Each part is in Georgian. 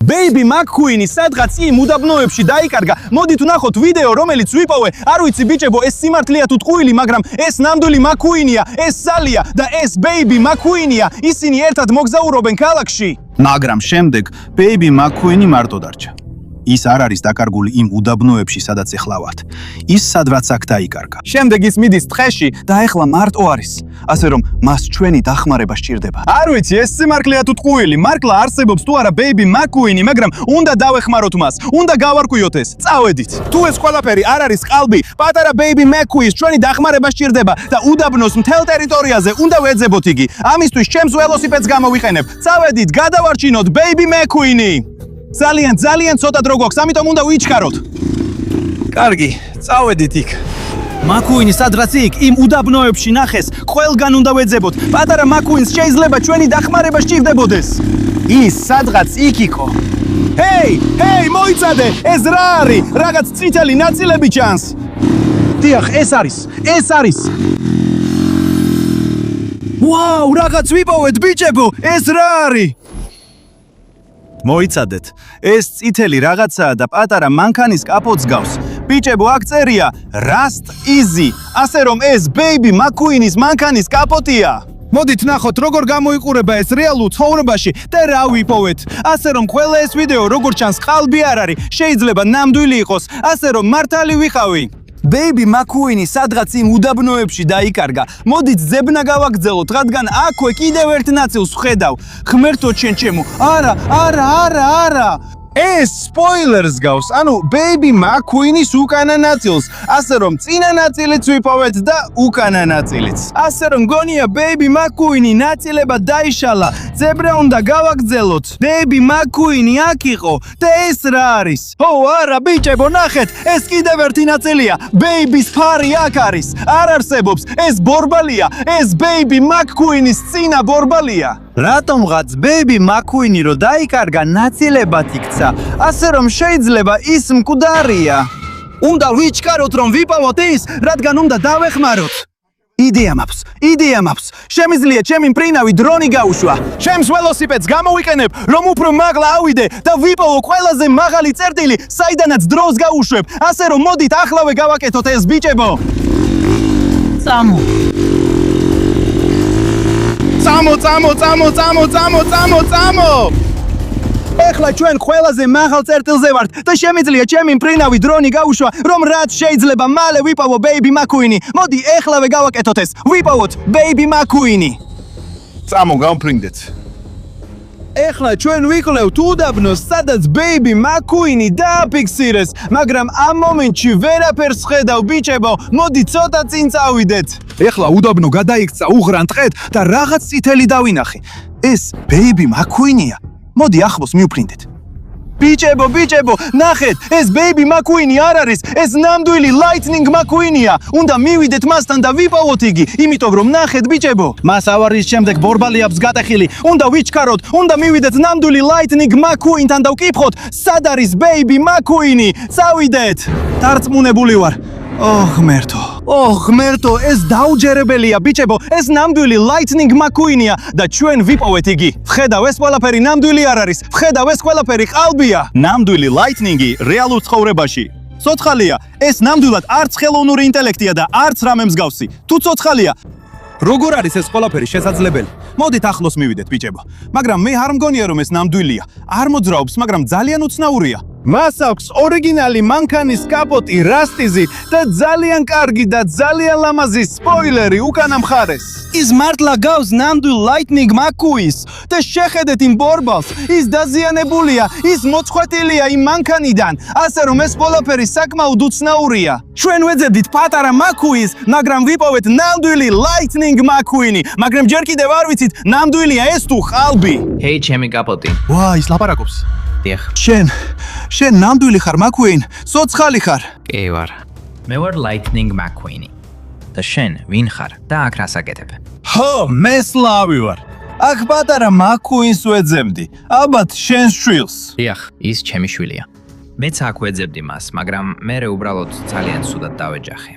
Baby McQueen-ი სადღაც იმ უდაბნოებში დაიკარგა. მოდით ვნახოთ ვიდეო, რომელიც ვიპოვე. არ ვიცი ბიჭებო, ეს სიმართლეა თუ ტყუილი, მაგრამ ეს ნამდვილი McQueen-ია, ეს სალია და ეს Baby McQueen-ია. ისინი ერთად მოგზაურობენ ქალაქში. მაგრამ შემდეგ Baby McQueen-ი მარტო დარჩა. ის არ არის დაკარგული იმ უდაბნოებში, სადაც ეხლა ვართ. ის სადღაც აქ დაიკარგა. შემდეგ ის მიდის ტყეში და ეხლა მარტო არის. ასე რომ მას ჩვენი დახმარება სჭირდება. არ ვიცი, ეს სიმართლეა თუ ტყუილი, მართლა არსებობს თუ არა Baby McQueen-ი, მაგრამ უნდა დავეხმაროთ მას. უნდა გავარკვიოთ ეს. წავედით. თუ ეს ყველაფერი არ არის ყალბი, პატარა Baby McQueen-ს ჩვენი დახმარება სჭირდება და უდაბნოს მთელ ტერიტორიაზე უნდა ვეძებოთ იგი. ამისთვის ჩემს ველოსიპედს გამოვიყენებ. წავედით, გადავარჩინოთ Baby McQueen-ი. ძალიან ცოტა დრო გვაქვს, ამიტომ უნდა ვიჩქაროთ. კარგი, წავედით იქ. McQueen-ი სადღაც იქ, იმ უდაბნოებში ნახეს, ყველგან უნდა ვეძებოთ. პატარა McQueen-ს შეიძლება ჩვენი დახმარება სჭირდებოდეს. ის სადღაც იქ იყო. ჰეი, მოიცადე, ეს რა არის? რაღაც წითელი ნაწილები ჩანს. დიახ, ეს არის. ვაუ, რაღაც ვიპოვეთ, ბიჭებო, ეს რა არის? მოიცადეთ, ეს წითელი რაღაცაა და პატარა მანქანის კაპოტს გავს. ბიჭებო, აქ წერია Rust Easy, ასე რომ ეს Baby McQueen-ის მანქანის კაპოტია. მოდით ნახოთ, როგორ გამოიყურება ეს რეალურ ცხოვრებაში და რა ვიპოვეთ. ასე რომ ყველა ეს ვიდეო როგორ ჩანს ყალბი არ არის, შეიძლება ნამდვილი იყოს, ასე რომ მართალი ვიყავი. Baby McQueen-ი სადღაც იმ უდაბნოებში დაიკარგა. მოდით ძებნა გავაგრძელოთ, რადგან აქვე კიდევ ერთ ნაწილს ვხედავ. ღმერთო ჩემო, არა. ეს სპოილერს გავს, ანუ Baby McQueen-ის უკანა ნაწილს, ასე რომ წინა ნაწილიც ვიპოვეთ და უკანა ნაწილიც. ასე რომ გონია Baby McQueen-ი ნაწილებად დაიშალა. ძებრა უნდა გავაგრძელოთ. Baby McQueen-ი აქ იყო და ეს რა არის? არა, ბიჭებო, ნახეთ, ეს კიდევ ერთი ნაწილია. Baby-ს ფარი აქ არის. არ არსებობს, ეს ბორბალია, ეს Baby McQueen-ის წინა ბორბალია. რატომღაც Baby McQueen-ი რო დაიკარგა ნაწილებად იქცა, ასე რომ შეიძლება ის მკვდარია. უნდა ვიჩქაროთ რომ ვიპოვოთ ის, რადგან უნდა დავეხმაროთ. იდეა მაქვს. შემიძლია ჩემი მფრინავი დრონი გაუშვა. ჩემს ველოსიპედს გამოვიყენებ, რომ უფრო მაღლა ავიდე და ვიპოვო ყველაზე მაღალი წერტილი, საიდანაც დროს გაუშვებ. ასე რომ მოდით ახლავე გავაკეთოთ ეს ბიჭებო. წამო. ეხლა ჩვენ ყველაზე მაღალ წერტილზე ვართ და შემიძლია ჩემი მფრინავი დრონი გაუშვა, რომ რაც შეიძლება მალე ვიპოვო Baby McQueen-ი. მოდი ეხლავე გავაკეთოთ ეს. ვიპოვოთ Baby McQueen-ი. წამო გავმფრინდეთ. ეხლა ჩვენ ვიკვლევთ უდაბნოს, სადაც Baby McQueen-ი დააფიქსირეს, მაგრამ ამ მომენტში ვერაფერს ხედავ, ბიჭებო. მოდი ცოტა წინ წავიდეთ. ეხლა უდაბნო გადაიქცა უღრან ტყედ და რაღაც წითელი დავინახე. ეს Baby McQueen-ია. მოდი ახლოს მივფრინდეთ. ბიჭებო, ნახეთ, ეს Baby McQueen-ი არ არის, ეს ნამდვილი Lightning McQueen-ია. უნდა მივიდეთ მასთან და ვიპოვოთ იგი, იმიტომ რომ ნახეთ ბიჭებო, მას ავარიის შემდეგ ბორბალი აქვს გატეხილი. უნდა ვიჩქაროთ, უნდა მივიდეთ ნამდვილი Lightning McQueen-თან და ვკითხოთ, სად არის Baby McQueen-ი. წავიდეთ. დარწმუნებული ვარ. ღმერთო, ეს დაუჯერებელია, ბიჭებო, ეს ნამდვილი Lightning McQueen-ია და ჩვენ ვიპოვეთ იგი. ვხედავ, ეს ყველაფერი ნამდვილი არ არის. ვხედავ, ეს ყველაფერი ყალბია. ნამდვილი Lightning-ი რეალურ ცხოვრებაში ცოცხალია. ეს ნამდვილად არც ხელოვნური ინტელექტია და არც რამე მსგავსი. თუ ცოცხალია, როგორ არის ეს ყველაფერი შესაძლებელი? მოდით ახლოს მივიდეთ, ბიჭებო. მაგრამ მე არ მგონია, რომ ეს ნამდვილია. არ მოძრაობს, მაგრამ ძალიან უცნაურია. მას აქვს ორიგინალი მანქანის კაპოტი Rust Easy და ძალიან კარგი და ძალიან ლამაზი სპოილერი უკანა მხარეს. ის მართლა გავს ნამდვილ Lightning McQueen-ს და შეხედეთ იმ ბორბალს, ის დაზიანებულია, ის მოწყვეტილია იმ მანქანიდან, ასე რომ ეს ყველაფერი საკმაოდ უცნაურია. ჩვენ ვეძებდით პატარა McQueen-ს, მაგრამ ვიპოვეთ ნამდვილი Lightning McQueen-ი, მაგრამ ჯერ კიდევ არ ვიცით, ნამდვილია ეს თუ ყალბი. ჰეი, ჩემი კაპოტი. ის ლაპარაკობს. დიახ. შენ ნამდვილი ხარ McQueen? სოცხალი ხარ? კი ვარ. მე ვარ Lightning McQueen-ი. და შენ ვინ ხარ და აქ რას აკეთებ? მე სლავი ვარ. აქ პატარა McQueen-ს ვეძებდი. ალბათ შენს შვილს. დიახ, ის ჩემი შვილია. მეც აქ ვეძებდი მას, მაგრამ მე უბრალოდ ძალიან სუდად დავეჯახე.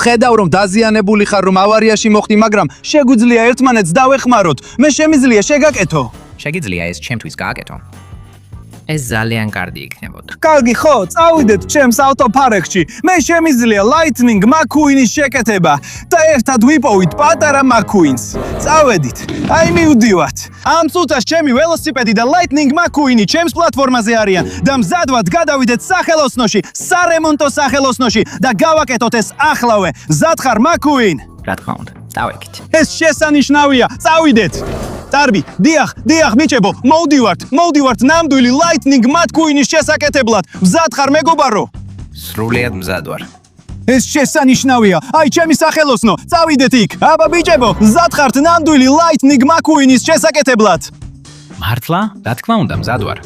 ხედავ რომ დაზიანებული ხარ, რომ ავარიაში მოხდი, მაგრამ შეგვიძლია ერთმანეთს დავეხმაროთ. მე შემიძლია შეგაკეთო. შეგიძლია ეს ჩემთვის გააკეთო. ეს ძალიან კარგი იქნებოდა. კარგი ხო, წავიდეთ ჩემს ავტოფარეხში. მე შემიძლია Lightning McQueen-ის შეკეთება და ერთად ვიპოვით პატარა McQueen-ს. წავედით. აი მივდივართ. ამ წუთას ჩემი ველოსიპედი და Lightning McQueen-ი ჩემს პლატფორმაზე არიან და მზად ვართ გადავიდეთ სახელოსნოში, სარემონტო სახელოსნოში და გავაკეთოთ ეს ახლავე. მზად ხარ McQueen? რა თქმა უნდა, წავეკით. ეს შესანიშნავია. წავიდეთ. Darbi, დიახ, ბიჭებო, მოვდივართ ნამდვილი Lightning McQueen-ის შესაკეთებლად. მზად ხარ მეგობარო? სრულიად მზად ვარ. ეს შესანიშნავია. აი, ჩემი სახელოსნო, წავიდეთ იქ. აბა ბიჭებო, მზად ხართ ნამდვილი Lightning McQueen-ის შესაკეთებლად? მართლა? რა თქმა უნდა, მზად ვარ.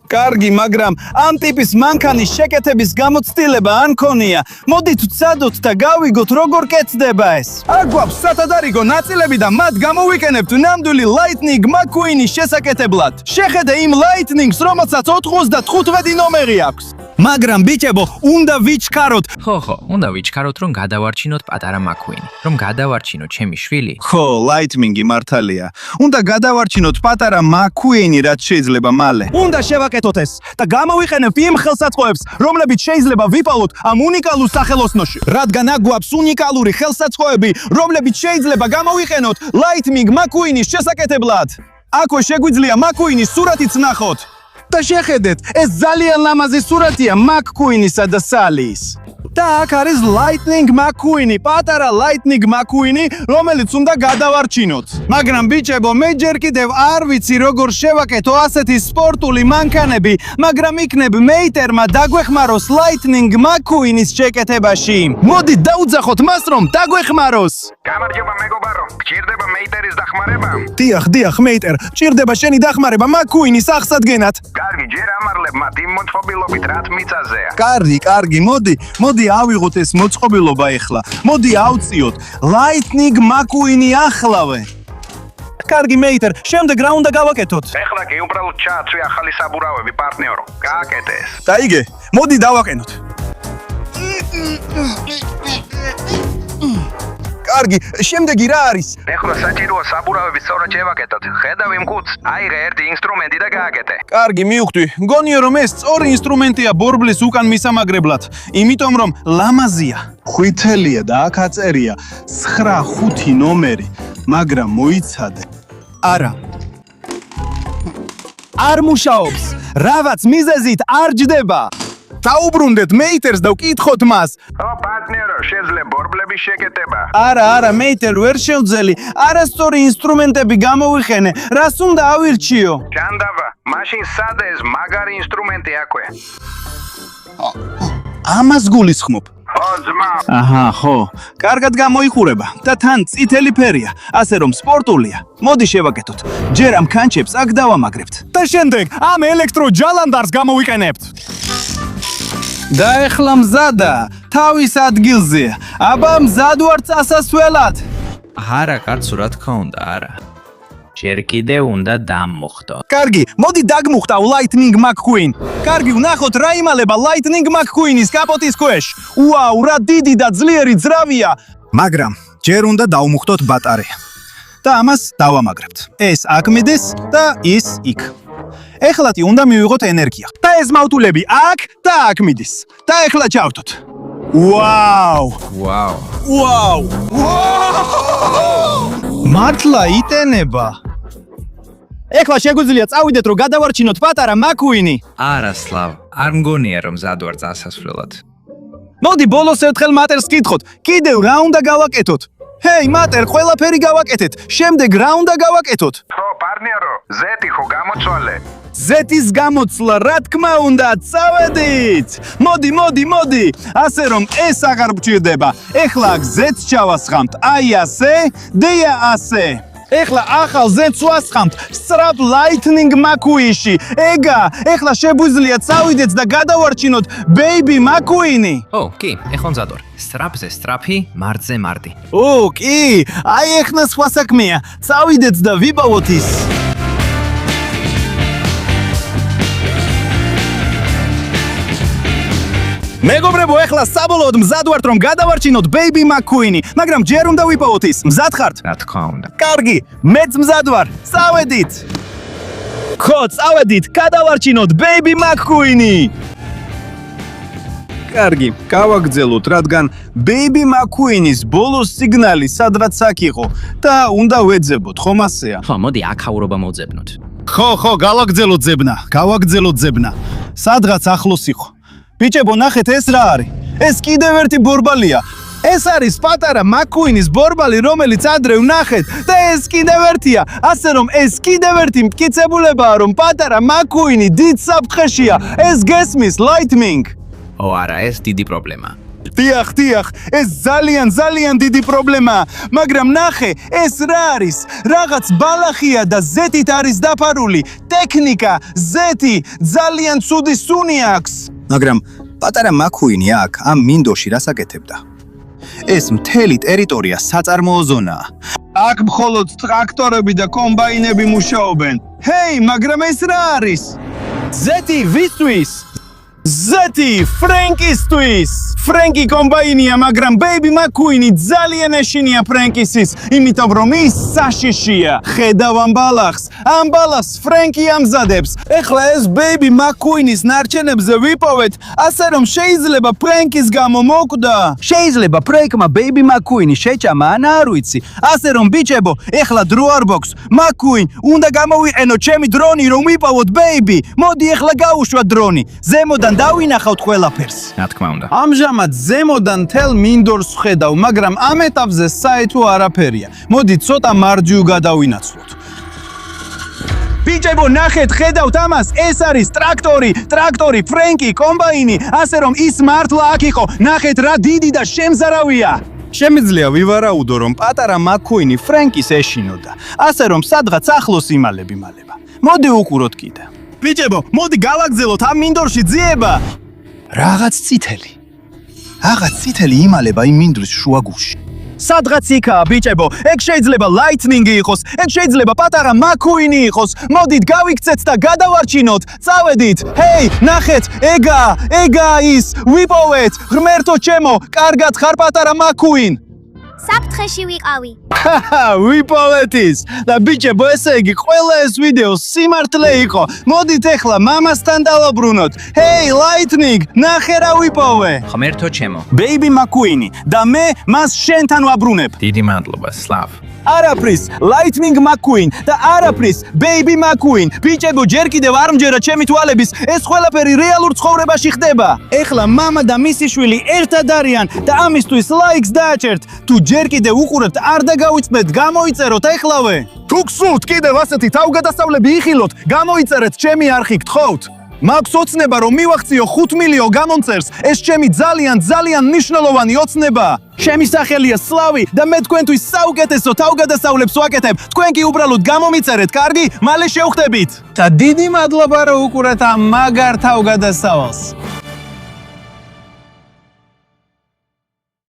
კარგი, მაგრამ ამ ტიპის მანქანის შეკეთების გამოცდილება არ მქონია. მოდით ვცადოთ და გავიგოთ როგორ კეთდება ეს. აქ გვაქვს სათადარიგო ნაწილები და მათ გამოვიყენებთ ნამდვილი Lightning McQueen-ის შესაკეთებლად. შეხედე იმ Lightning-ს, რომელსაც 95 ნომერი აქვს. მაგრამ ბიჭებო, უნდა ვიჩქაროთ. ხო, უნდა ვიჩქაროთ, რომ გადავარჩინოთ პატარა McQueen-ი. რომ გადავარჩინოთ ჩემი შვილი. ხო, Lightning-ი მართალია. უნდა გადავარჩინოთ პატარა McQueen-ი, რაც შეიძლება მალე. უნდა შევაკეთოთ ეს და გამოვიყენებთ იმ ხელსაწყოებს, რომლებიც შეიძლება ვიპოვოთ ამ უნიკალურ სახელოსნოში. რადგან აქ გვაქვს უნიკალური ხელსაწყოები, რომლებიც შეიძლება გამოვიყენოთ Lightning McQueen-ის შესაკეთებლად. აქვე შეგვიძლია McQueen-ის სურათიც ნახოთ. და შეხედეთ, ეს ძალიან ლამაზი სურათია McQueen-ისა და Sally-ის. და აქ არის Lightning McQueen-ი, პატარა Lightning McQueen-ი, რომელიც უნდა გადავარჩინოთ. მაგრამ ბიჭებო, მე ჯერ კიდევ არ ვიცი როგორ შევაკეთო ასეთი სპორტული მანქანები, მაგრამ იქნებ მეიტერმა დაგვეხმაროს Lightning McQueen-ის შეკეთებაში. მოდით დაუძახოთ მას, რომ დაგვეხმაროს. გამარჯობა მეგობარო, გჭირდება მეიტერის დახმარება? დიახ, მეიტერ, ჭირდება შენი დახმარება McQueen-ის აღსადგენად. კარგი, ჯერ ამარლებ მათ იმ მოწყობილობით, რაც მიწაზეა. კარგი, მოდი ავიღოთ ეს მოწყობილობა ეხლა. მოდი ავწიოთ Lightning McQueen-ი ახლავე. კარგი მეიტერ, შემდეგ რა უნდა გავაკეთოთ? ეხლა კი უბრალოდ ჩააცვი ახალი საბურავები, პარტნიორო. გააკეთე ეს. დაიგე, მოდი დავაკენოთ. კარგი, შემდეგი რა არის? ეხლა საჭიროა საბურავები სწორად შევაკეთოთ. ხედავ იმ ხუთს, აიღე ერთი ინსტრუმენტი და გააკეთე. კარგი, მივხვდი. გონია რომ ეს სწორი ინსტრუმენტია ბორბლის უკან მისამაგრებლად, იმიტომ რომ ლამაზია. ხვითელია და აქ აწერია 95 ნომერი, მაგრამ მოიცადე. არა. არ მუშაობს. რაღაც მიზეზით არ ჯდება. დაუბრუნდეთ მეიტერს და ვკითხოთ მას. პარტნიორო, შეძლებ ბორბლების შეკეთება? არა, მეიტერ, ვერ შევძელი. არასწორი ინსტრუმენტები გამოვიხენე. რას უნდა ავირჩიო? ჯანდაბა, მაშინ სადა ეს მაგარი ინსტრუმენტი აქვე? ამას გულისხმობ. ხო, ძმა. აჰა, ხო. კარგად გამოიხურება და თან წითელი ფერია, ასე რომ სპორტულია. მოდი შევაკეთოთ. ჯერ ამ კანჩებს აქ დავამაგრებთ. და შემდეგ ამ ელექტრო ჯალანდარს გამოვიყენებთ. და ეხლა მზადა, თავის ადგილზეა. აბა მზად ვარ წასასვლელად. არა, კაცო, რა თქმა უნდა, არა. ჯერ კიდევ უნდა დამოხტო. კარგი, მოდი დაგმუხტავ Lightning McQueen. კარგი, ვნახოთ რა იმალება Lightning McQueen-ის კაპოტის ქვეშ. უაუ, რა დიდი და ძლიერი ძრავია. მაგრამ ჯერ უნდა დავმუხტოთ ბატარეა. და ამას დავამაგრებთ. ეს აქ მიდის და ის იქ. ეხლათი უნდა მივიღოთ ენერგია. და ეს მავტულები აქ და აქ მიდის. და ეხლა ჩავთოთ. ვაუ! მართლა იტენება. ეხლა შეგვიძლია წავიდეთ რომ გადავარჩინოთ პატარა McQueen-ი. არა, სლავ, არ მგონია რომ მზად ვარ წასასვლელად. მოდი ბოლოს ერთხელ მატერს კითხოთ. კიდევ რა უნდა გავაკეთოთ? ჰეი, მატერ, ყველაფერი გავაკეთეთ. შემდეგ რა უნდა გავაკეთოთ? ხო, პარტნიორო, ზეთი ხო გამოცვალე? ზეთის გამოცლა, რა თქმა უნდა, წავედით. მოდი. ასე რომ ეს აღარ გჭირდება. ეხლა აქ ზეთს ჩავასხამთ. აი ასე, დია ასე. ეხლა ახალ ზეთს ვასხამთ სწრაფ Lightning McQueen-ში. ეგა, ეხლა შეგვიძლია წავიდეთ და გადავარჩინოთ Baby McQueen-ი. ო, კი, ეხლა მზად ვარ. სწრაფზე სწრაფი, მარტზე მარტი. ო, კი, აი ეხლა სხვა საქმეა. წავიდეთ და ვიპოვოთ ის. მეგობრებო, ეხლა საბოლოოდ მზად ვართ რომ გადავარჩინოთ Baby McQueen-ი, მაგრამ ჯერ უნდა ვიპოვოთ ის. მზად ხართ? რა თქმა უნდა. კარგი, მეც მზად ვარ. წავედით. ხო, წავედით, გადავარჩინოთ Baby McQueen-ი. კარგი, გავაგრძელოთ, რადგან Baby McQueen-ის ბოლოს სიგნალი სადღაც აქ იყო და უნდა ვეძებოთ, ხომ ასეა? ხო, მოდი აქაურობა მოძებნოთ. ხო, გავაგრძელოთ ძებნა. სადღაც ახლოს იყო. ბიჭებო, ნახეთ ეს რა არის? ეს კიდევ ერთი ბორბალია. ეს არის პატარა McQueen-ის ბორბალი, რომელიც ადრე ვნახეთ და ეს კიდევ ერთია. ასე რომ ეს კიდევ ერთი მტკიცებულებაა, რომ პატარა McQueen-ი დიდ საფრთხეშია. ეს გესმის, Lightning. ო, არა, ეს დიდი პრობლემაა. დიახ, ეს ძალიან დიდი პრობლემაა, მაგრამ ნახე, ეს რა არის? რაღაც ბალახია და ზეთით არის დაფარული. ტექნიკა, ზეთი, ძალიან ცუდი სუნი აქვს. მაგრამ პატარა McQueen-ი აქ ამ მინდორში რას აკეთებდა? ეს მთელი ტერიტორია საწარმოო ზონაა. აქ მხოლოდ ტრაქტორები და კომბაინები მუშაობენ. ჰეი, მაგრამ ეს რა არის? ზეთი ვისთვის? ზეთი ფრენკისთვის! ფრენკი კომბაინია, მაგრამ Baby McQueen-ი ძალიან ეშინია ფრენკისის, იმიტომ რომ ის საშიშია. ხედავ ამ ბალახს ფრენკი ამზადებს. ეხლა ეს Baby McQueen-ის ნარჩენებზე ვიპოვეთ, ასე რომ შეიძლება ფრენკის გამო მოკვდა. შეიძლება ფრენკმა Baby McQueen-ი შეჭამა, ან არ ვიცი. ასე რომ ბიჭებო, ეხლა დრო არ გვაქვს. McQueen, უნდა გამოვიყენოთ ჩემი დრონი, რომ ვიპოვოთ Baby. მოდი ეხლა გავუშვათ დრონი. ზემოდან დავინახავთ ყველაფერს. რა თქმა უნდა. ამჟამად ზემოდან თელ მინდორს ხედავ, მაგრამ ამ ეტაპზე საერთო არაფერია. მოდი ცოტა მარჯვივ გადავინაცვლოთ. ბიჭებო, ნახეთ, ხედავთ ამას? ეს არის ტრაქტორი, ფრენკი, კომბაინი, ასე რომ ის მართლა აქ იყო. ნახეთ რა დიდი და შემზარავია. შემიძლია ვივარაუდო, რომ პატარა McQueen-ი ფრენკის ეშინოდა. ასე რომ სადღაც ახლოს იმალება. მოდი უყუროთ კიდე. ბიჭებო, მოდი გავაგზელოთ ამ მინდორში ძიება. რაღაც წითელი იმალება იმ მინდვრის შუაგულში. სადღაც იქაა, ბიჭებო, ეგ შეიძლება Lightning-ი იყოს, ეგ შეიძლება პატარა McQueen-ი იყოს. მოდით გავიქცეთ და გადავარჩინოთ. წავედით. ჰეი, ნახეთ, ეგაა ის. ვიპოვეთ. ღმერთო ჩემო, კარგად ხარ პატარა McQueen. საფრთხეში ვიყავი. ვიპოვეთ ის. და ბიჭებო, ესე იგი, ყველა ეს ვიდეო სიმართლე იყო. მოდით ეხლა მამასთან დავაბრუნოთ. ჰეი, Lightning, ნახე რა ვიპოვე. ღმერთო ჩემო. Baby McQueen-ი და მე მას შენთან ვაბრუნებ. დიდი მადლობა, სლავ. არაფრის, Lightning McQueen და არაფრის, Baby McQueen. ბიჭებო, ჯერ კიდევ არ მჯერა ჩემი თვალების, ეს ყველაფერი რეალურ ცხოვრებაში ხდება. ეხლა მამა და მისი შვილი ერთად არიან და ამისთვის ლაიქს დააჭერთ. თუ ჯერ კიდევ უყურებთ, არ დაგავიწყდეთ, გამოიწეროთ ეხლავე. თუ გსურთ კიდევ ასეთი თავგადასავლები იხილოთ, გამოიწერეთ ჩემი არხი, გთხოვთ. მაქვს ოცნება, რომ მივახციო 5 მილიო გამომწერს. ეს ჩემი ძალიან მნიშვნელოვანი ოცნებაა. ჩემი სახელია სლავი და მე თქვენთვის საუკეთესო თავგადასავლებს ვაკეთებ. თქვენ კი უბრალოდ გამომიწერეთ, კარგი? მალე შევხვდებით. და დიდი მადლობა, რომ უყურეთ ამ მაგარ თავგადასავალს.